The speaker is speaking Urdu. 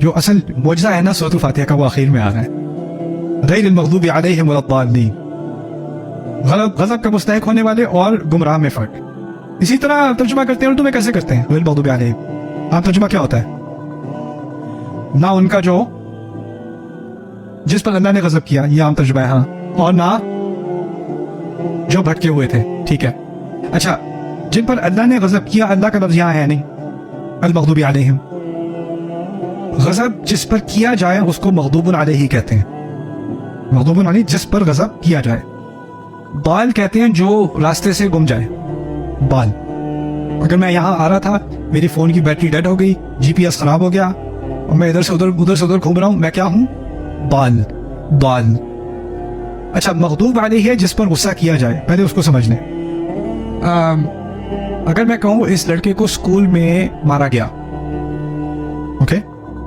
جو اصل معجزہ ہے نا سورۃ الفاتحہ کا وہ آخر میں آ رہا ہے، غیر المغضوب علیہم ولا الضالین، غضب کا مستحق ہونے والے اور گمراہ میں فرق۔ اسی طرح ترجمہ کرتے ہیں اردو میں کیسے کرتے ہیں غیر المغضوب علیہم، عام ترجمہ کیا ہوتا ہے؟ نہ ان کا جو جس پر اللہ نے غضب کیا، یہ عام ترجمہ ہے ہاں، اور نہ جو بھٹکے ہوئے تھے، ٹھیک ہے۔ اچھا، جن پر اللہ نے غضب کیا، اللہ کا لفظ یہاں ہے نہیں، المغضوب علیہم۔ غضب جس پر کیا جائے اس کو مغضوب علیہ کہتے ہیں، مغضوب علیہ جس پر غضب کیا جائے۔ بال کہتے ہیں جو راستے سے گم جائے، بال۔ اگر میں یہاں آ رہا تھا، میری فون کی بیٹری ڈیڈ ہو گئی، جی پی ایس خراب ہو گیا اور میں ادھر سے ادھر گھوم رہا ہوں، میں کیا ہوں؟ بال، بال۔ اچھا، مغضوب علیہ ہے جس پر غصہ کیا جائے، پہلے اس کو سمجھ لیں۔ اگر میں کہوں اس لڑکے کو اسکول میں مارا گیا،